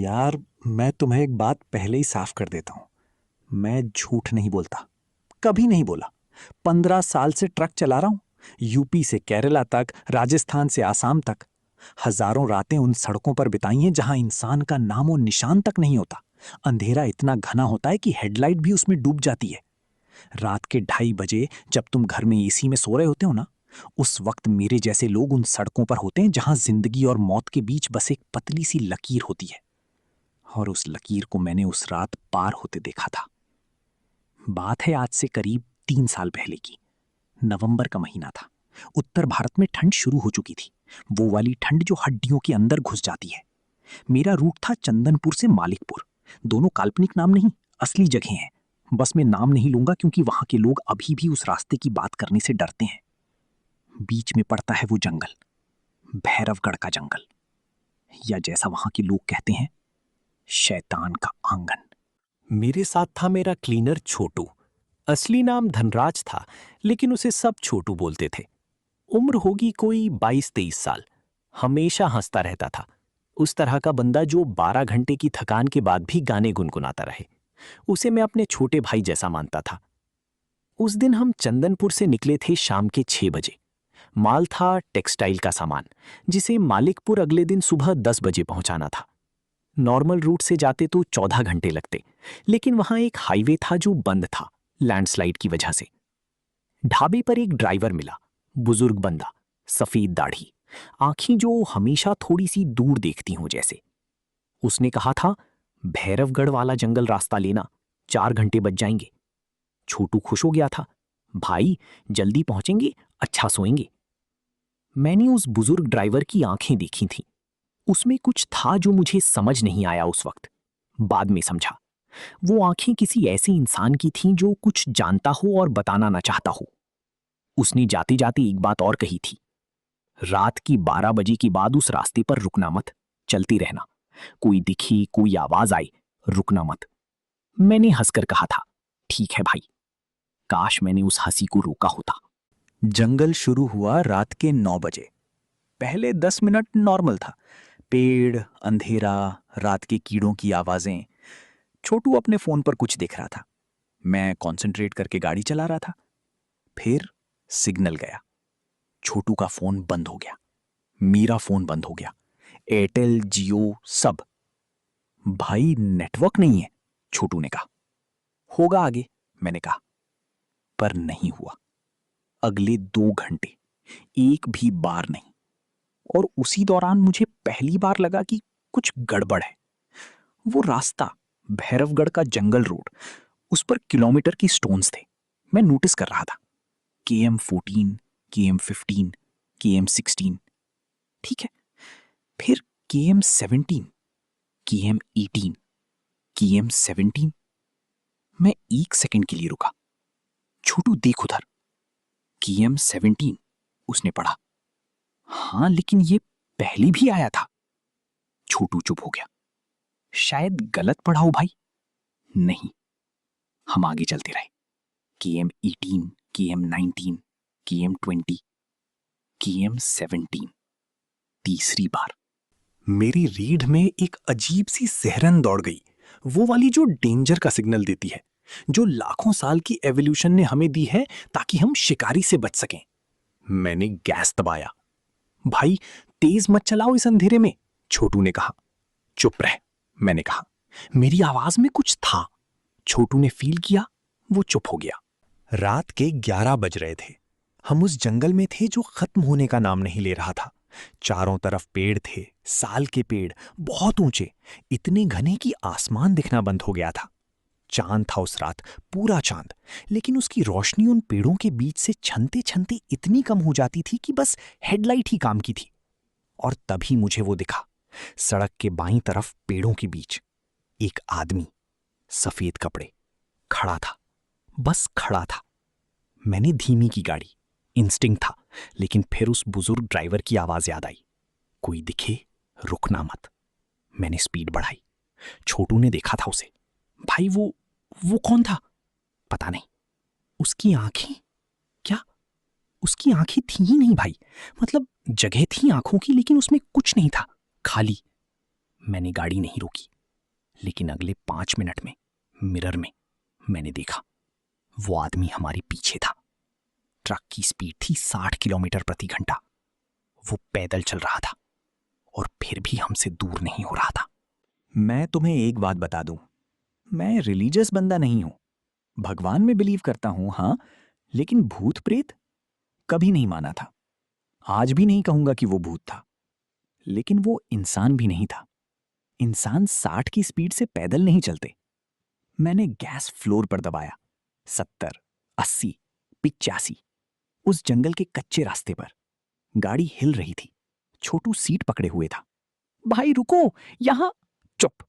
यार, मैं तुम्हें एक बात पहले ही साफ कर देता हूं। मैं झूठ नहीं बोलता, कभी नहीं बोला। 15 साल से ट्रक चला रहा हूं, यूपी से केरला तक, राजस्थान से आसाम तक। हजारों रातें उन सड़कों पर बिताई हैं जहां इंसान का नामो निशान तक नहीं होता। अंधेरा इतना घना होता है कि हेडलाइट भी उसमें डूब जाती है। रात के 2:30 बजे जब तुम घर में एसी में सो रहे होते हो ना, उस वक्त मेरे जैसे लोग उन सड़कों पर होते हैं जहां जिंदगी और मौत के बीच बस एक पतली सी लकीर होती है। और उस लकीर को मैंने उस रात पार होते देखा था। बात है आज से करीब 3 साल पहले की। नवंबर का महीना था। उत्तर भारत में ठंड शुरू हो चुकी थी, वो वाली ठंड जो हड्डियों के अंदर घुस जाती है। मेरा रूट था चंदनपुर से मालिकपुर। दोनों काल्पनिक नाम नहीं, असली जगह हैं। बस मैं नाम नहीं लूंगा क्योंकि वहां के लोग अभी भी उस रास्ते की बात करने से डरते हैं। बीच में पड़ता है वो जंगल, भैरवगढ़ का जंगल, या जैसा वहां के लोग कहते हैं, शैतान का आंगन। मेरे साथ था मेरा क्लीनर छोटू। असली नाम धनराज था, लेकिन उसे सब छोटू बोलते थे। उम्र होगी कोई 22-23 साल। हमेशा हंसता रहता था। उस तरह का बंदा जो 12 घंटे की थकान के बाद भी गाने गुनगुनाता रहे। उसे मैं अपने छोटे भाई जैसा मानता था। उस दिन हम चंदनपुर से निकले थे शाम के 6 बजे। माल था टेक्सटाइल का सामान, जिसे मालिकपुर अगले दिन सुबह 10 बजे पहुंचाना था। नॉर्मल रूट से जाते तो 14 घंटे लगते, लेकिन वहां एक हाईवे था जो बंद था, लैंडस्लाइड की वजह से। ढाबे पर एक ड्राइवर मिला, बुजुर्ग बंदा, सफेद दाढ़ी, आंखें जो हमेशा थोड़ी सी दूर देखती हों जैसे। उसने कहा था, भैरवगढ़ वाला जंगल रास्ता लेना, 4 घंटे बच जाएंगे। छोटू खुश हो गया था। भाई, जल्दी पहुंचेंगे, अच्छा सोएंगे। मैंने उस बुजुर्ग ड्राइवर की आंखें देखी थीं। उसमें कुछ था जो मुझे समझ नहीं आया उस वक्त। बाद में समझा। वो आंखें किसी ऐसे इंसान की थीं जो कुछ जानता हो और बताना ना चाहता हो। उसने जाते जाते एक बात और कही थी, रात की 12 बजे के बाद उस रास्ते पर रुकना मत, चलते रहना। कोई दिखे, कोई आवाज आए, रुकना मत। मैंने हंसकर कहा था, ठीक है भाई। काश मैंने उस हंसी को रोका होता। जंगल शुरू हुआ रात के 9 बजे। पहले 10 मिनट नॉर्मल था। पेड़, अंधेरा, रात के कीड़ों की आवाजें। छोटू अपने फोन पर कुछ देख रहा था, मैं कंसंट्रेट करके गाड़ी चला रहा था। फिर सिग्नल गया। छोटू का फोन बंद हो गया, मेरा फोन बंद हो गया, एयरटेल, जियो, सब। भाई, नेटवर्क नहीं है, छोटू ने कहा। होगा आगे, मैंने कहा। पर नहीं हुआ। अगले 2 घंटे एक भी बार नहीं। और उसी दौरान मुझे पहली बार लगा कि कुछ गड़बड़ है। वो रास्ता, भैरवगढ़ का जंगल रोड, उस पर किलोमीटर की स्टोन्स थे। मैं नोटिस कर रहा था, KM14, KM15, KM16, ठीक है। फिर KM17, KM18, KM17। मैं 1 सेकंड के लिए रुका। छोटू, देख उधर, KM17, उसने पढ़ा। हाँ, लेकिन ये पहले भी आया था। छोटू चुप हो गया। शायद गलत पढ़ा हो भाई। नहीं। हम आगे चलते रहे। KM18, KM19, KM20, KM17। तीसरी बार मेरी रीढ़ में एक अजीब सी सिहरन दौड़ गई। वो वाली जो डेंजर का सिग्नल देती है, जो लाखों साल की एवोल्यूशन ने हमें दी है ताकि हम शिकारी से बच सकें। मैंने गैस दबाया। भाई, तेज मत चलाओ इस अंधेरे में, छोटू ने कहा। चुप रह, मैंने कहा। मेरी आवाज में कुछ था। छोटू ने फील किया, वो चुप हो गया। रात के 11 बज रहे थे। हम उस जंगल में थे जो खत्म होने का नाम नहीं ले रहा था। चारों तरफ पेड़ थे, साल के पेड़, बहुत ऊंचे, इतने घने कि आसमान दिखना बंद हो गया था। चांद था उस रात, पूरा चांद, लेकिन उसकी रोशनी उन पेड़ों के बीच से छनते छनते इतनी कम हो जाती थी कि बस हेडलाइट ही काम की थी। और तभी मुझे वो दिखा, सड़क के बाईं तरफ पेड़ों के बीच एक आदमी, सफेद कपड़े, खड़ा था, बस खड़ा था। मैंने धीमी की गाड़ी, इंस्टिंक्ट था, लेकिन फिर उस बुजुर्ग ड्राइवर की आवाज याद आई, कोई दिखे, रुकना मत। मैंने स्पीड बढ़ाई। छोटू ने देखा था उसे। भाई, वो कौन था? पता नहीं। उसकी आंखें, क्या उसकी आंखें थी ही नहीं भाई। मतलब जगह थी आंखों की, लेकिन उसमें कुछ नहीं था, खाली। मैंने गाड़ी नहीं रोकी, लेकिन अगले 5 मिनट में मिरर में मैंने देखा वो आदमी हमारे पीछे था। ट्रक की स्पीड थी 60 किलोमीटर प्रति घंटा। वो पैदल चल रहा था और फिर भी हमसे दूर नहीं हो रहा था। मैं तुम्हें एक बात बता दूं, मैं रिलीजियस बंदा नहीं हूं। भगवान में बिलीव करता हूं, हाँ, लेकिन भूत प्रेत कभी नहीं माना था। आज भी नहीं कहूंगा कि वो भूत था, लेकिन वो इंसान भी नहीं था। इंसान 60 की स्पीड से पैदल नहीं चलते। मैंने गैस फ्लोर पर दबाया। 70, 80, 85। उस जंगल के कच्चे रास्ते पर गाड़ी हिल रही थी। छोटू सीट पकड़े हुए था। भाई रुको, यहां। चुप।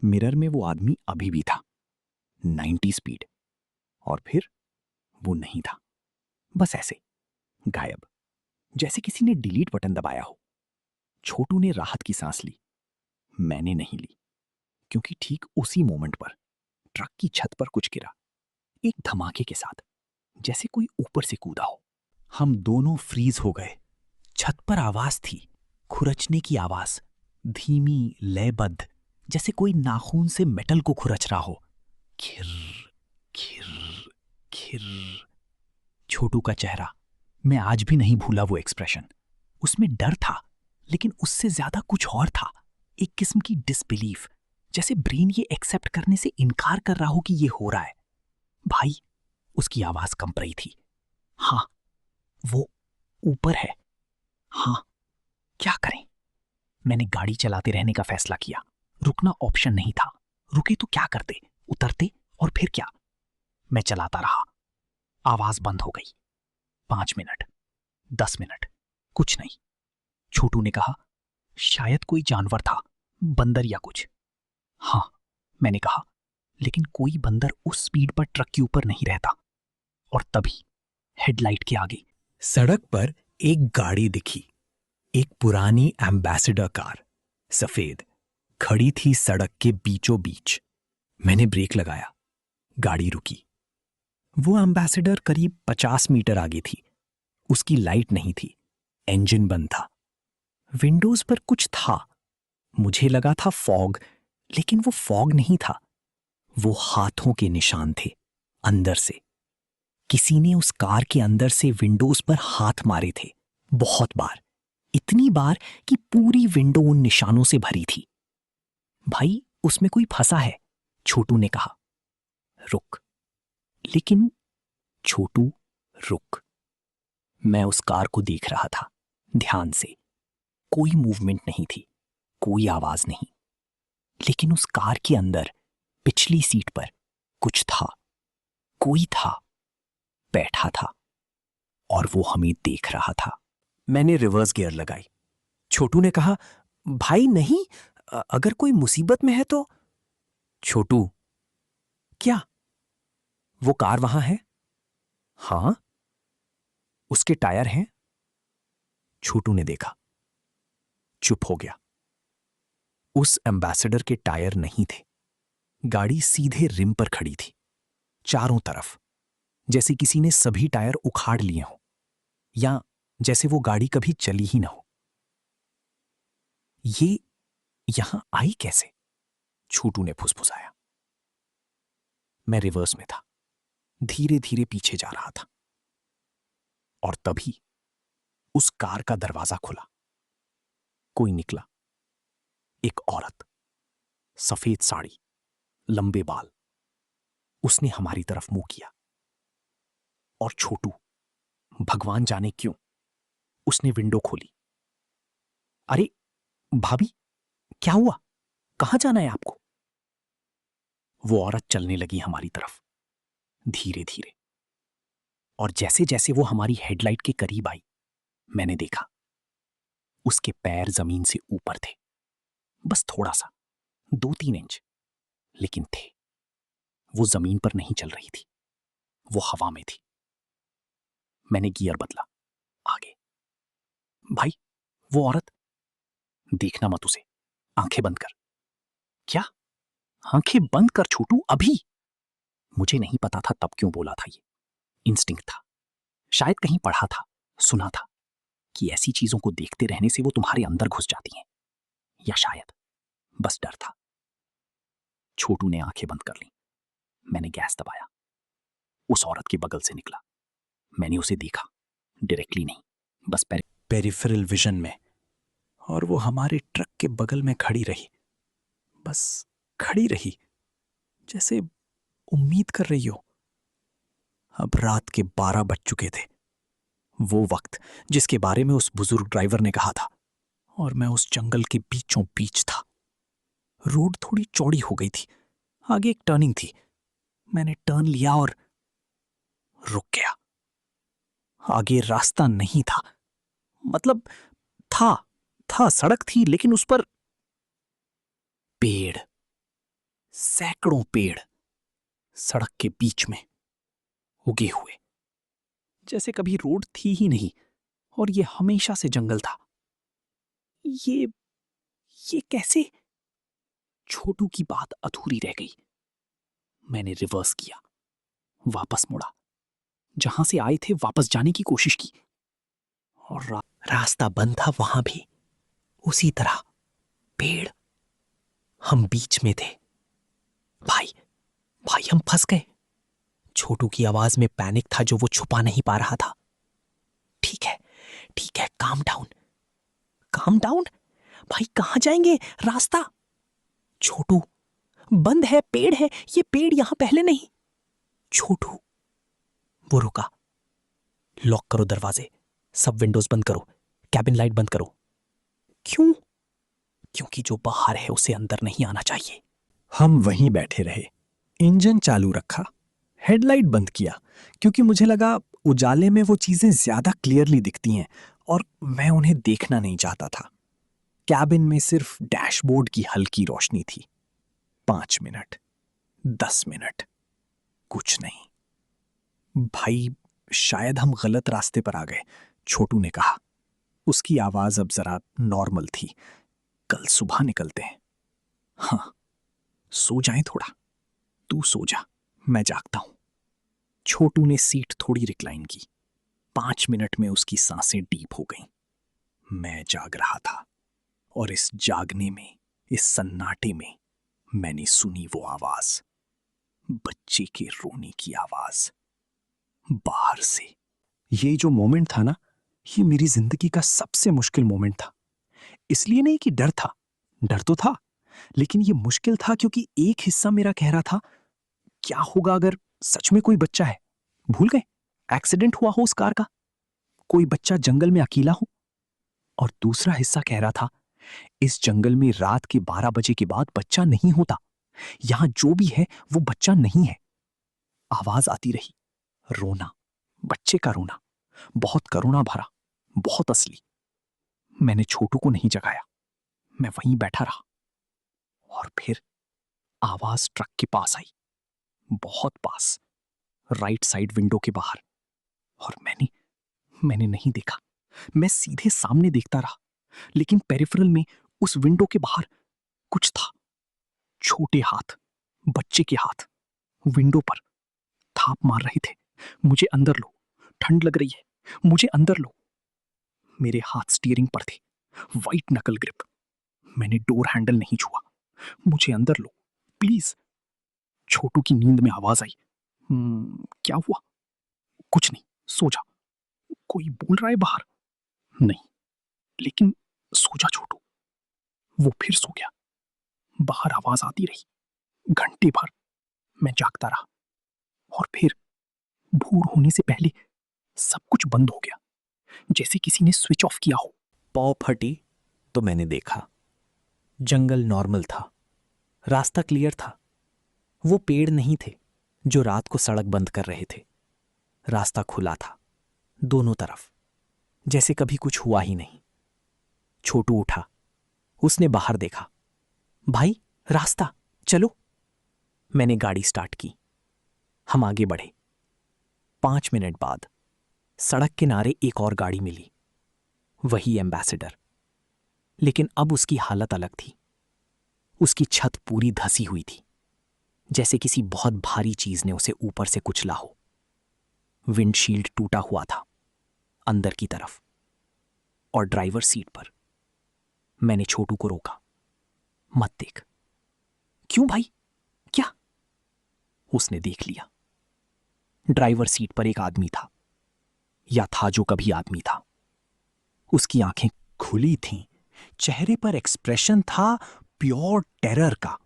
मिरर में वो आदमी अभी भी था, 90 स्पीड। और फिर वो नहीं था, बस ऐसे गायब, जैसे किसी ने डिलीट बटन दबाया हो। छोटू ने राहत की सांस ली। मैंने नहीं ली, क्योंकि ठीक उसी मोमेंट पर ट्रक की छत पर कुछ गिरा, एक धमाके के साथ, जैसे कोई ऊपर से कूदा हो। हम दोनों फ्रीज हो गए। छत पर आवाज थी, खुरचने की आवाज, धीमी, लयबद्ध, जैसे कोई नाखून से मेटल को खुरच रहा हो। खिर खिर खिर। छोटू का चेहरा, मैं आज भी नहीं भूला वो एक्सप्रेशन। उसमें डर था, लेकिन उससे ज्यादा कुछ और था। एक किस्म की डिसबिलीफ, जैसे ब्रेन ये एक्सेप्ट करने से इनकार कर रहा हो कि ये हो रहा है। भाई, उसकी आवाज कंप रही थी। हाँ, वो ऊपर है। हाँ, क्या करें? मैंने गाड़ी चलाते रहने का फैसला किया। रुकना ऑप्शन नहीं था। रुके तो क्या करते? उतरते और फिर क्या? मैं चलाता रहा। आवाज बंद हो गई। 5 मिनट, 10 मिनट, कुछ नहीं। छोटू ने कहा, शायद कोई जानवर था, बंदर या कुछ। हाँ, मैंने कहा, लेकिन कोई बंदर उस स्पीड पर ट्रक के ऊपर नहीं रहता। और तभी हेडलाइट के आगे सड़क पर एक गाड़ी दिखी। एक पुरानी एम्बेसडर कार, सफेद, खड़ी थी सड़क के बीचों बीच। मैंने ब्रेक लगाया। गाड़ी रुकी। वो एम्बेसडर करीब 50 मीटर आगे थी। उसकी लाइट नहीं थी, इंजन बंद था। विंडोज पर कुछ था। मुझे लगा था फॉग, लेकिन वो फॉग नहीं था। वो हाथों के निशान थे, अंदर से। किसी ने उस कार के अंदर से विंडोज पर हाथ मारे थे, बहुत बार, इतनी बार कि पूरी विंडो उन निशानों से भरी थी। भाई, उसमें कोई फंसा है, छोटू ने कहा। रुक। लेकिन छोटू, रुक। मैं उस कार को देख रहा था, ध्यान से। कोई मूवमेंट नहीं थी, कोई आवाज नहीं। लेकिन उस कार के अंदर, पिछली सीट पर, कुछ था। कोई था, बैठा था, और वो हमें देख रहा था। मैंने रिवर्स गियर लगाई। छोटू ने कहा, भाई नहीं, अगर कोई मुसीबत में है तो। छोटू, क्या? वो कार वहां है? हां। उसके टायर हैं? छोटू ने देखा, चुप हो गया। उस एम्बेसडर के टायर नहीं थे। गाड़ी सीधे रिम पर खड़ी थी, चारों तरफ, जैसे किसी ने सभी टायर उखाड़ लिए हों, या जैसे वो गाड़ी कभी चली ही ना हो। ये यहां आई कैसे? छोटू ने फुसफुसाया। मैं रिवर्स में था, धीरे धीरे पीछे जा रहा था। और तभी उस कार का दरवाजा खुला। कोई निकला। एक औरत, सफेद साड़ी, लंबे बाल। उसने हमारी तरफ मुंह किया। और छोटू, भगवान जाने क्यों, उसने विंडो खोली। अरे भाभी, क्या हुआ? कहां जाना है आपको? वो औरत चलने लगी हमारी तरफ, धीरे धीरे। और जैसे जैसे वो हमारी हेडलाइट के करीब आई, मैंने देखा उसके पैर जमीन से ऊपर थे, बस थोड़ा सा, 2-3 इंच, लेकिन थे। वो जमीन पर नहीं चल रही थी, वो हवा में थी। मैंने गियर बदला, आगे। भाई, वो औरत, देखना मत उसे, आंखें बंद कर। क्या? आंखें बंद कर छोटू, अभी। मुझे नहीं पता था तब क्यों बोला था ये। इंस्टिंक्ट था। शायद कहीं पढ़ा था, सुना था कि ऐसी चीजों को देखते रहने से वो तुम्हारे अंदर घुस जाती हैं। या शायद बस डर था। छोटू ने आंखें बंद कर ली। मैंने गैस दबाया। उस औरत के बगल से निकला। मैंने उसे देखा, डायरेक्टली नहीं, बस पेरिफेरल विजन में। और वो हमारे ट्रक के बगल में खड़ी रही। बस खड़ी रही, जैसे उम्मीद कर रही हो। अब रात के 12 बज चुके थे। वो वक्त जिसके बारे में उस बुजुर्ग ड्राइवर ने कहा था। और मैं उस जंगल के बीचों बीच था। रोड थोड़ी चौड़ी हो गई थी। आगे एक टर्निंग थी। मैंने टर्न लिया और रुक गया। आगे रास्ता नहीं था। मतलब था सड़क थी, लेकिन उस पर पेड़, सैकड़ों पेड़, सड़क के बीच में उगे हुए, जैसे कभी रोड थी ही नहीं और ये हमेशा से जंगल था। ये ये कैसे? छोटू की बात अधूरी रह गई। मैंने रिवर्स किया, वापस मुड़ा, जहां से आए थे वापस जाने की कोशिश की। और रास्ता बंद था वहां भी, उसी तरह पेड़। हम बीच में थे। भाई भाई हम फंस गए। छोटू की आवाज में पैनिक था जो वो छुपा नहीं पा रहा था। ठीक है, ठीक है, काम डाउन, काम डाउन। भाई कहां जाएंगे? रास्ता। छोटू, बंद है, पेड़ है, ये पेड़ यहां पहले नहीं। छोटू। वो रुका। लॉक करो दरवाजे, सब विंडोज बंद करो, कैबिन लाइट बंद करो। क्यों? क्योंकि जो बाहर है उसे अंदर नहीं आना चाहिए। हम वहीं बैठे रहे, इंजन चालू रखा, हेडलाइट बंद किया, क्योंकि मुझे लगा उजाले में वो चीजें ज्यादा क्लियरली दिखती हैं और मैं उन्हें देखना नहीं चाहता था। कैबिन में सिर्फ डैशबोर्ड की हल्की रोशनी थी। 5 मिनट, 10 मिनट, कुछ नहीं। भाई शायद हम गलत रास्ते पर आ गए, छोटू ने कहा। उसकी आवाज अब जरा नॉर्मल थी। कल सुबह निकलते हैं। हाँ, सो जाएं थोड़ा। तू सो जा, मैं जागता हूं। छोटू ने सीट थोड़ी रिक्लाइन की। 5 मिनट में उसकी सांसें डीप हो गईं। मैं जाग रहा था और इस जागने में, इस सन्नाटे में मैंने सुनी वो आवाज, बच्चे के रोने की आवाज, बाहर से। ये जो मोमेंट था ना, ये मेरी जिंदगी का सबसे मुश्किल मोमेंट था। इसलिए नहीं कि डर था, डर तो था, लेकिन ये मुश्किल था क्योंकि एक हिस्सा मेरा कह रहा था, क्या होगा अगर सच में कोई बच्चा है? भूल गए, एक्सीडेंट हुआ हो उस कार का, कोई बच्चा जंगल में अकेला हो। और दूसरा हिस्सा कह रहा था, इस जंगल में रात के 12 बजे के बाद बच्चा नहीं होता। यहां जो भी है वो बच्चा नहीं है। आवाज आती रही, रोना, बच्चे का रोना, बहुत करुणा भरा, बहुत असली। मैंने छोटू को नहीं जगाया, मैं वहीं बैठा रहा। और फिर आवाज ट्रक के पास आई, बहुत पास, राइट साइड विंडो के बाहर। और मैंने नहीं देखा। मैं सीधे सामने देखता रहा, लेकिन पेरिफेरल में उस विंडो के बाहर कुछ था। छोटे हाथ, बच्चे के हाथ, विंडो पर थाप मार रहे थे। मुझे अंदर लो, ठंड लग रही है, मुझे अंदर लो। मेरे हाथ स्टीयरिंग पर थे, वाइट नकल ग्रिप। मैंने डोर हैंडल नहीं छुआ। मुझे अंदर लो, प्लीज। छोटू की नींद में आवाज आई, क्या हुआ? कुछ नहीं, सो जा। कोई बोल रहा है बाहर? नहीं, लेकिन सो जा छोटू। वो फिर सो गया। बाहर आवाज आती रही, घंटे भर। मैं जागता रहा। और फिर भोर होने से पहले सब कुछ बंद हो गया, जैसे किसी ने स्विच ऑफ किया हो। पौ फटी तो मैंने देखा, जंगल नॉर्मल था, रास्ता क्लियर था। वो पेड़ नहीं थे जो रात को सड़क बंद कर रहे थे। रास्ता खुला था, दोनों तरफ, जैसे कभी कुछ हुआ ही नहीं। छोटू उठा, उसने बाहर देखा। भाई, रास्ता, चलो। मैंने गाड़ी स्टार्ट की। हम आगे बढ़े। 5 मिनट बाद सड़क किनारे एक और गाड़ी मिली, वही एम्बेसडर। लेकिन अब उसकी हालत अलग थी। उसकी छत पूरी धसी हुई थी, जैसे किसी बहुत भारी चीज ने उसे ऊपर से कुचला हो। विंडशील्ड टूटा हुआ था अंदर की तरफ। और ड्राइवर सीट पर। मैंने छोटू को रोका। मत देख। क्यों भाई, क्या? उसने देख लिया। ड्राइवर सीट पर एक आदमी था, या था जो कभी आदमी था। उसकी आंखें खुली थीं, चेहरे पर एक्सप्रेशन था प्योर टेरर का,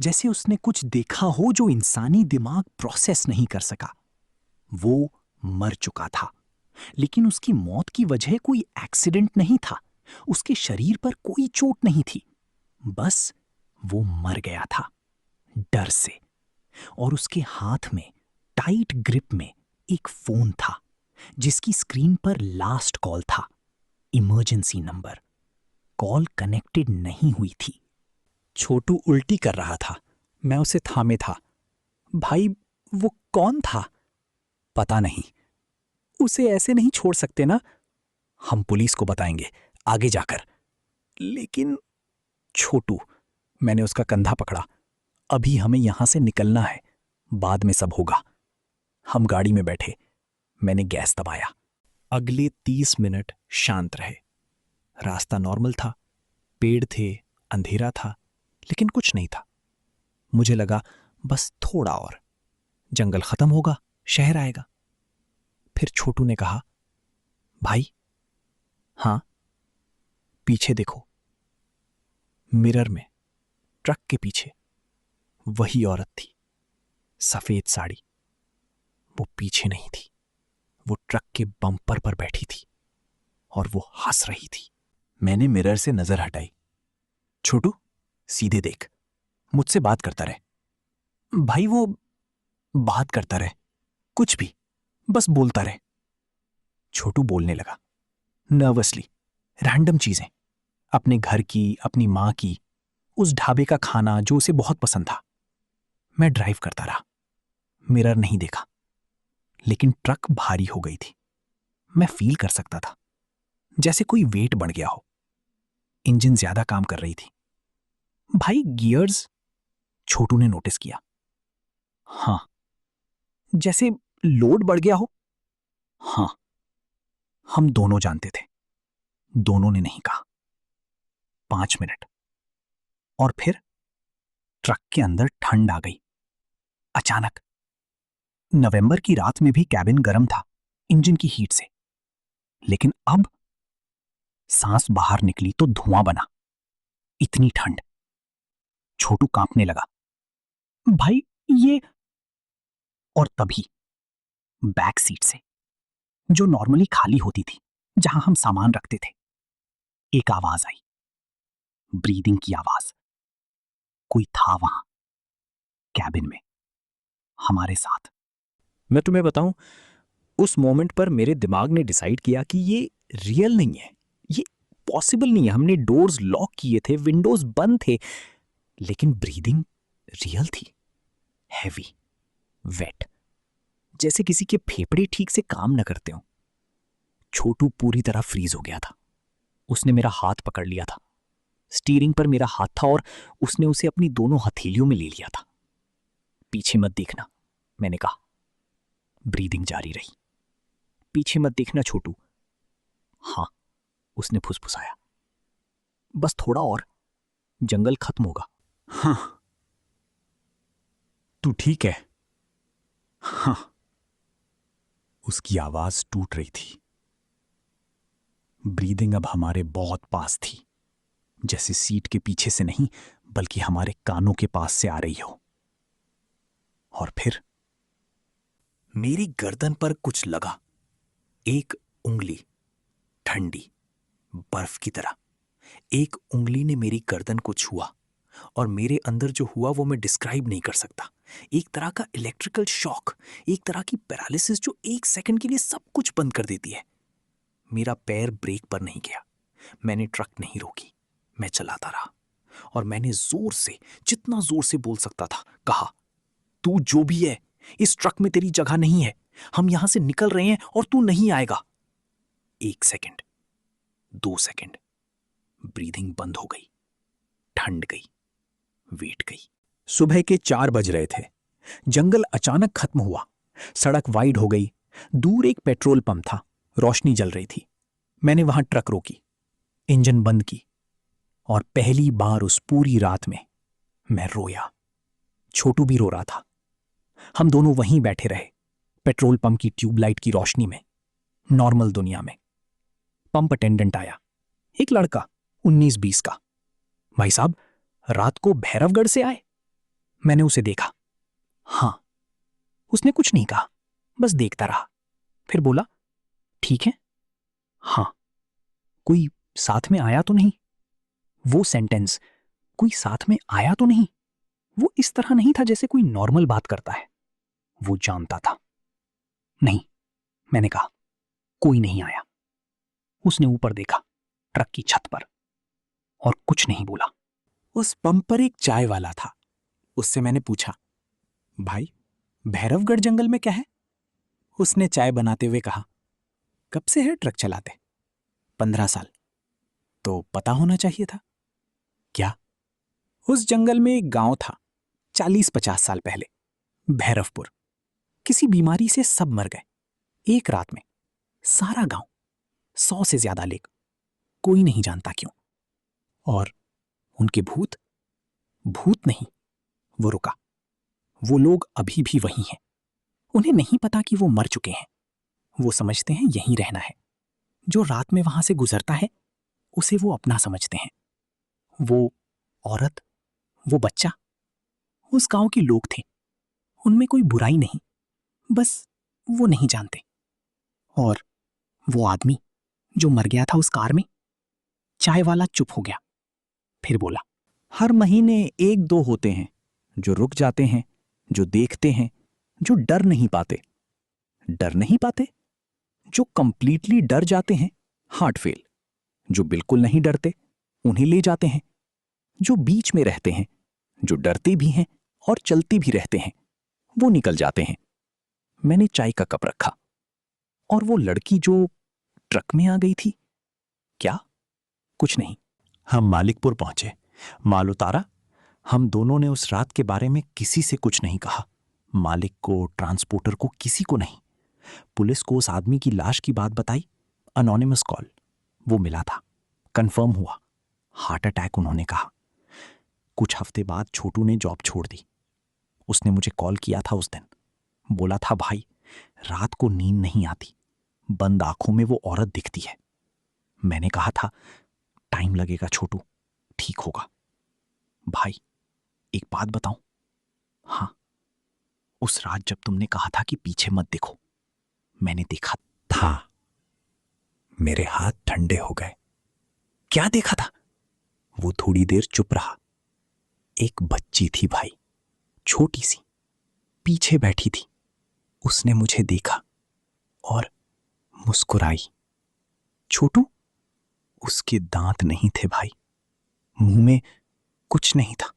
जैसे उसने कुछ देखा हो जो इंसानी दिमाग प्रोसेस नहीं कर सका। वो मर चुका था, लेकिन उसकी मौत की वजह कोई एक्सीडेंट नहीं था। उसके शरीर पर कोई चोट नहीं थी, बस वो मर गया था डर से। और उसके हाथ में टाइट ग्रिप में एक फोन था, जिसकी स्क्रीन पर लास्ट कॉल था, इमरजेंसी नंबर। कॉल कनेक्टेड नहीं हुई थी। छोटू उल्टी कर रहा था। मैं उसे थामे था। भाई, वो कौन था? पता नहीं। उसे ऐसे नहीं छोड़ सकते ना। हम पुलिस को बताएंगे आगे जाकर। लेकिन छोटू, मैंने उसका कंधा पकड़ा। अभी हमें यहां से निकलना है, बाद में सब होगा। हम गाड़ी में बैठे। मैंने गैस दबाया। अगले 30 मिनट शांत रहे। रास्ता नॉर्मल था, पेड़ थे, अंधेरा था, लेकिन कुछ नहीं था। मुझे लगा बस थोड़ा और, जंगल खत्म होगा, शहर आएगा। फिर छोटू ने कहा, भाई। हाँ? पीछे देखो। मिरर में, ट्रक के पीछे वही औरत थी, सफेद साड़ी। वो पीछे नहीं थी, वो ट्रक के बम्पर पर बैठी थी और वो हंस रही थी। मैंने मिरर से नजर हटाई। छोटू, सीधे देख, मुझसे बात करता रहे। भाई, वो बात करता रहे, कुछ भी, बस बोलता रहे। छोटू बोलने लगा, नर्वसली, रैंडम चीजें, अपने घर की, अपनी मां की, उस ढाबे का खाना जो उसे बहुत पसंद था। मैं ड्राइव करता रहा, मिरर नहीं देखा, लेकिन ट्रक भारी हो गई थी। मैं फील कर सकता था, जैसे कोई वेट बढ़ गया हो। इंजन ज्यादा काम कर रही थी। भाई, गियर्स? छोटू ने नोटिस किया। हाँ, जैसे लोड बढ़ गया हो। हाँ। हम दोनों जानते थे। दोनों ने नहीं कहा। 5 मिनट, और फिर ट्रक के अंदर ठंड आ गई अचानक। नवंबर की रात में भी कैबिन गर्म था, इंजन की हीट से। लेकिन अब सांस बाहर निकली तो धुआं बना। इतनी ठंड। छोटू कांपने लगा। भाई, ये। और तभी बैक सीट से, जो नॉर्मली खाली होती थी, जहां हम सामान रखते थे, एक आवाज आई। ब्रीदिंग की आवाज। कोई था वहां, कैबिन में, हमारे साथ। मैं तुम्हें बताऊं, उस मोमेंट पर मेरे दिमाग ने डिसाइड किया कि ये रियल नहीं है, ये पॉसिबल नहीं है। हमने डोर्स लॉक किए थे, विंडोज बंद थे, लेकिन ब्रीदिंग रियल थी। हैवी, वेट, जैसे किसी के फेफड़े ठीक से काम न करते हो। छोटू पूरी तरह फ्रीज हो गया था। उसने मेरा हाथ पकड़ लिया था। स्टीयरिंग पर मेरा हाथ था और उसने उसे अपनी दोनों हथेलियों में ले लिया था। पीछे मत देखना, मैंने कहा। ब्रीदिंग जारी रही। पीछे मत देखना छोटू। हाँ, उसने फुसफुसाया। बस थोड़ा और, जंगल खत्म होगा। हाँ। तू ठीक है? हाँ। उसकी आवाज टूट रही थी। ब्रीदिंग अब हमारे बहुत पास थी, जैसे सीट के पीछे से नहीं, बल्कि हमारे कानों के पास से आ रही हो। और फिर मेरी गर्दन पर कुछ लगा। एक उंगली, ठंडी, बर्फ की तरह। एक उंगली ने मेरी गर्दन को छुआ, और मेरे अंदर जो हुआ वो मैं डिस्क्राइब नहीं कर सकता। एक तरह का इलेक्ट्रिकल शॉक, एक तरह की पैरालिसिस जो 1 सेकंड के लिए सब कुछ बंद कर देती है। मेरा पैर ब्रेक पर नहीं गया, मैंने ट्रक नहीं रोकी, मैं चलाता रहा। और मैंने जोर से, जितना जोर से बोल सकता था, कहा, तू जो भी है, इस ट्रक में तेरी जगह नहीं है। हम यहां से निकल रहे हैं और तू नहीं आएगा। 1 सेकंड, 2 सेकंड, ब्रीदिंग बंद हो गई, ठंड गई, वेट गई। सुबह के 4 बज रहे थे। जंगल अचानक खत्म हुआ। सड़क वाइड हो गई। दूर एक पेट्रोल पंप था, रोशनी जल रही थी। मैंने वहां ट्रक रोकी, इंजन बंद की, और पहली बार उस पूरी रात में मैं रोया। छोटू भी रो रहा था। हम दोनों वहीं बैठे रहे, पेट्रोल पंप की ट्यूबलाइट की रोशनी में, नॉर्मल दुनिया में। पंप अटेंडेंट आया, एक लड़का 19-20 का। भाई साहब, रात को भैरवगढ़ से आए? मैंने उसे देखा। हाँ। उसने कुछ नहीं कहा, बस देखता रहा। फिर बोला, ठीक है? हाँ। कोई साथ में आया तो नहीं? वो सेंटेंस, कोई साथ में आया तो नहीं, वो इस तरह नहीं था जैसे कोई नॉर्मल बात करता है। वो जानता था। नहीं, मैंने कहा, कोई नहीं आया। उसने ऊपर देखा, ट्रक की छत पर, और कुछ नहीं बोला। उस पंप पर एक चाय वाला था। उससे मैंने पूछा, भाई, भैरवगढ़ जंगल में क्या है? उसने चाय बनाते हुए कहा, कब से है ट्रक चलाते? 15 साल। तो पता होना चाहिए था। क्या? उस जंगल में एक गांव था, 40-50 साल पहले, भैरवपुर। किसी बीमारी से सब मर गए एक रात में। सारा गांव, 100 से ज्यादा लेक, कोई नहीं जानता क्यों। और उनके भूत? भूत नहीं। वो रुका। वो लोग अभी भी वही हैं। उन्हें नहीं पता कि वो मर चुके हैं। वो समझते हैं यहीं रहना है। जो रात में वहां से गुजरता है, उसे वो अपना समझते हैं। वो औरत, वो बच्चा, उस गांव के लोग थे। उनमें कोई बुराई नहीं, बस वो नहीं जानते। और वो आदमी जो मर गया था उस कार में, चाय वाला चुप हो गया। फिर बोला, हर महीने 1-2 होते हैं जो रुक जाते हैं, जो देखते हैं, जो डर नहीं पाते। डर नहीं पाते? जो कंप्लीटली डर जाते हैं, हार्ट फेल। जो बिल्कुल नहीं डरते, उन्हें ले जाते हैं। जो बीच में रहते हैं, जो डरते भी हैं और चलते भी रहते हैं, वो निकल जाते हैं। मैंने चाय का कप रखा। और वो लड़की जो ट्रक में आ गई थी? क्या? कुछ नहीं। हम मालिकपुर पहुंचे, माल उतारा। हम दोनों ने उस रात के बारे में किसी से कुछ नहीं कहा। मालिक को, ट्रांसपोर्टर को, किसी को नहीं। पुलिस को उस आदमी की लाश की बात बताई। अनोनिमस कॉल, वो मिला था, कंफर्म हुआ, हार्ट अटैक उन्होंने कहा। कुछ हफ्ते बाद छोटू ने जॉब छोड़ दी। उसने मुझे कॉल किया था उस दिन। बोला था, भाई, रात को नींद नहीं आती, बंद आंखों में वो औरत दिखती है। मैंने कहा था, टाइम लगेगा छोटू, ठीक होगा। भाई, एक बात बताऊं? हाँ। उस रात जब तुमने कहा था कि पीछे मत देखो, मैंने देखा था। मेरे हाथ ठंडे हो गए। क्या देखा था? वो थोड़ी देर चुप रहा। एक बच्ची थी भाई, छोटी सी, पीछे बैठी थी। उसने मुझे देखा और मुस्कुराई। छोटू, उसके दांत नहीं थे भाई, मुंह में कुछ नहीं था,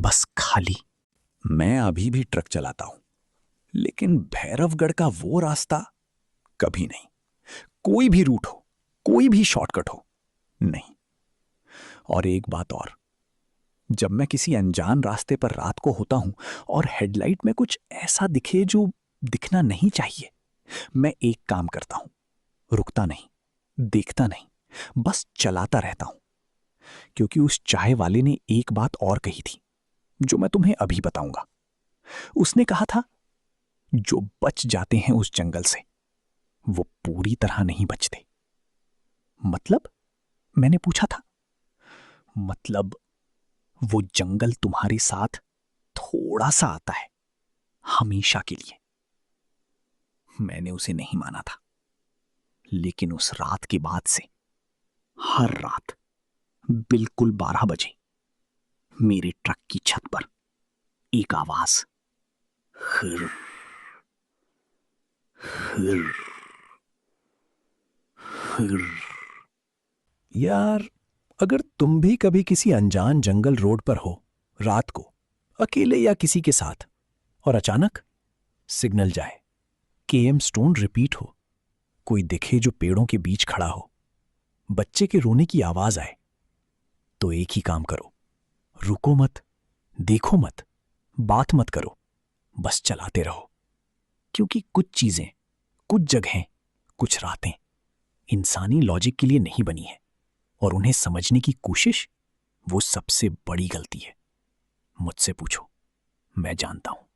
बस खाली। मैं अभी भी ट्रक चलाता हूं, लेकिन भैरवगढ़ का वो रास्ता कभी नहीं। कोई भी रूट हो, कोई भी शॉर्टकट हो, नहीं। और एक बात और, जब मैं किसी अनजान रास्ते पर रात को होता हूं और हेडलाइट में कुछ ऐसा दिखे जो दिखना नहीं चाहिए, मैं एक काम करता हूं, रुकता नहीं, देखता नहीं, बस चलाता रहता हूं। क्योंकि उस चाय वाले ने एक बात और कही थी जो मैं तुम्हें अभी बताऊंगा। उसने कहा था, जो बच जाते हैं उस जंगल से, वो पूरी तरह नहीं बचते। मतलब? मैंने पूछा था। मतलब, वो जंगल तुम्हारे साथ थोड़ा सा आता है, हमेशा के लिए। मैंने उसे नहीं माना था, लेकिन उस रात के बाद से हर रात बिल्कुल 12 बजे मेरे ट्रक की छत पर एक आवाज, हिर हिर हिर। यार, अगर तुम भी कभी किसी अनजान जंगल रोड पर हो, रात को, अकेले या किसी के साथ, और अचानक सिग्नल जाए, केएम स्टोन रिपीट हो, कोई दिखे जो पेड़ों के बीच खड़ा हो, बच्चे के रोने की आवाज आए, तो एक ही काम करो, रुको मत, देखो मत, बात मत करो, बस चलाते रहो। क्योंकि कुछ चीजें, कुछ जगहें, कुछ रातें इंसानी लॉजिक के लिए नहीं बनी हैं, और उन्हें समझने की कोशिश वो सबसे बड़ी गलती है। मुझसे पूछो, मैं जानता हूं।